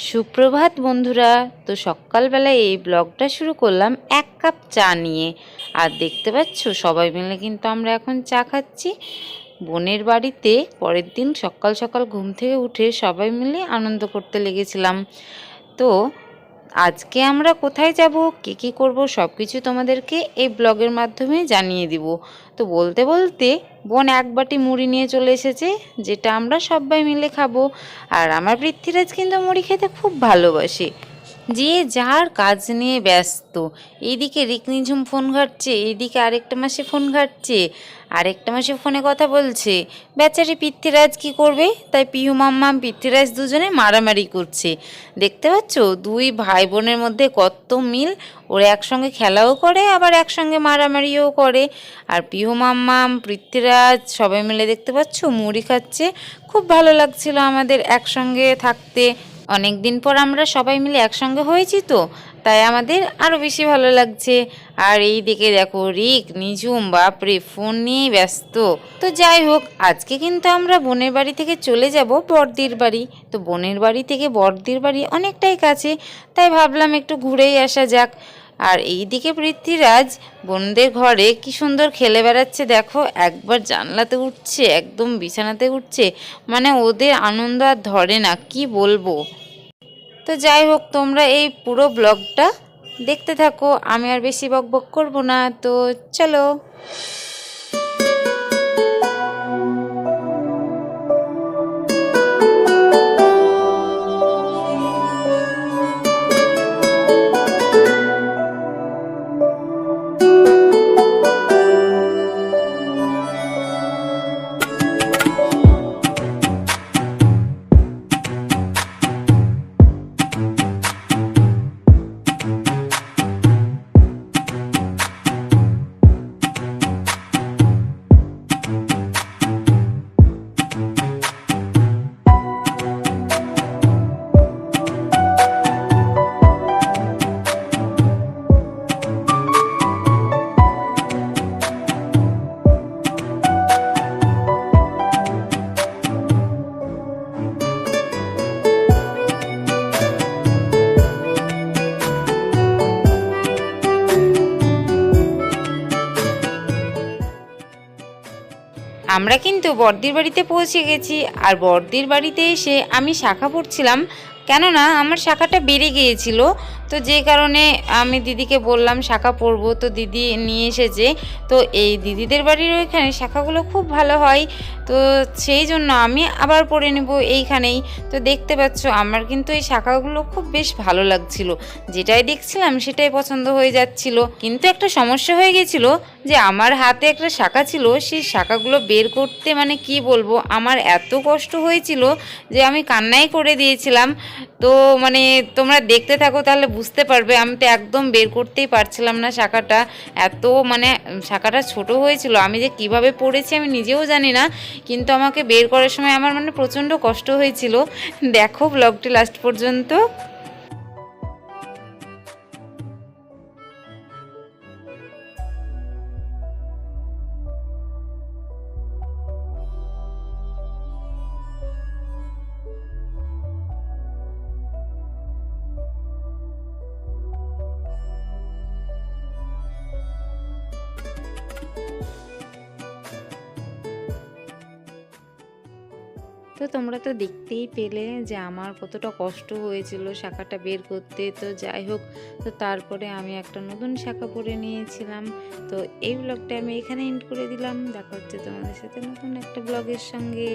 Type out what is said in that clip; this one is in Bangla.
সুপ্রভাত বন্ধুরা। তো সকালবেলায় এই ব্লগটা শুরু করলাম এক কাপ চা নিয়ে। আর দেখতে পাচ্ছ সবাই মিলে কিন্তু আমরা এখন চা খাচ্ছি বোনের বাড়িতে। পরের দিন সকাল সকাল ঘুম থেকে উঠে সবাই মিলে আনন্দ করতে লেগেছিলাম। তো আজকে আমরা কোথায় যাব, কী করব সব কিছু তোমাদেরকে এই ব্লগের মাধ্যমে জানিয়ে দিব। তো বলতে বলতে বোন এক বাটি মুড়ি নিয়ে চলে এসেছে, যেটা আমরা সবাই মিলে খাবো। আর আমার পৃথ্বীরাজ কিন্তু মুড়ি খেতে খুব ভালোবাসে। যে যার কাজ নিয়ে ব্যস্ত, এইদিকে রিকনিঝুম ফোন ঘাটছে, এইদিকে আরেকটা মাসে ফোন ঘাটছে, আরেকটা মাসে ফোনে কথা বলছে। বেচারি পৃথ্বীরাজ কি করবে, তাই পিহু মাম্মাম পৃথ্বীরাজ দুজনে মারামারি করছে। দেখতে পাচ্ছ দুই ভাই বোনের মধ্যে কত মিল। ওরা একসঙ্গে খেলাও করে আবার একসঙ্গে মারামারিও করে। আর পিহু মাম্মাম পৃথ্বীরাজ সবাই মিলে দেখতে পাচ্ছ মুড়ি খাচ্ছে। খুব ভালো লাগছিল আমাদের একসঙ্গে থাকতে। অনেক দিন পর আমরা সবাই মিলে একসঙ্গে হয়েছি, তো তাই আমাদের আরও বেশি ভালো লাগছে। আর এই দিকে দেখো রিক নিঝুম বাপরে ফোন নিয়েই ব্যস্ত। তো যাই হোক, আজকে কিন্তু আমরা বোনের বাড়ি থেকে চলে যাব বড়দির বাড়ি। তো বোনের বাড়ি থেকে বড়দির বাড়ি অনেকটাই কাছে, তাই ভাবলাম একটু ঘুরেই আসা যাক। আর এই দিকে পৃথ্বীরাজ বোনদের ঘরে কি সুন্দর খেলে বেড়াচ্ছে দেখো, একবার জানলাতে উঠছে, একদম বিছানাতে উঠছে, মানে ওদের আনন্দ আর ধরে না, কি বলবো। তো যাই হোক, তোমরা এই পুরো ব্লগটা দেখতে থাকো, আমি আর বেশি বকবক করব না, তো চলো। আমরা কিন্তু বড়দির বাড়িতে পৌঁছে গেছি। আর বড়দির বাড়িতে এসে আমি শাখা পড়ছিলাম, কেননা আমার শাখাটা বেড়ে গিয়েছিল। তো যে কারণে আমি দিদিকে বললাম শাখা পরবো, তো দিদি নিয়ে এসেছে। তো এই দিদিদের বাড়ির ওইখানে শাখাগুলো খুব ভালো হয়, তো সেই জন্য আমি আবার পরে নেব এইখানেই। তো দেখতে পাচ্ছ আমার কিন্তু এই শাখাগুলো খুব বেশ ভালো লাগছিল, যেটাই দেখছিলাম সেটাই পছন্দ হয়ে যাচ্ছিল। কিন্তু একটা সমস্যা হয়ে গেছিল, যে আমার হাতে একটা শাখা ছিল, সেই শাখাগুলো বের করতে মানে কি বলবো, আমার এত কষ্ট হয়েছিল যে আমি কান্নাই করে দিয়েছিলাম। তো মানে তোমরা দেখতে থাকো তাহলে বুঝতে পারবে, আমি তো একদম বের করতেই পারছিলাম না শাখাটা। এত মানে শাখাটা ছোট হয়েছিল, আমি যে কিভাবে পড়েছি আমি নিজেও জানি না, কিন্তু আমাকে বের করার সময় আমার মানে প্রচণ্ড কষ্ট হয়েছিল। দেখো ব্লগটি লাস্ট পর্যন্ত। তো তোমরা তো দেখতেই পেলে যে আমার কতটা কষ্ট হয়েছিল শাখাটা বের করতে। তো যাই হোক, তো তারপরে আমি একটা নতুন শাখা পরে নিয়েছিলাম। তো এই ব্লগটা আমি এখানে এন্ড করে দিলাম। দেখা হচ্ছে তোমাদের সাথে নতুন একটা ব্লগের সঙ্গে।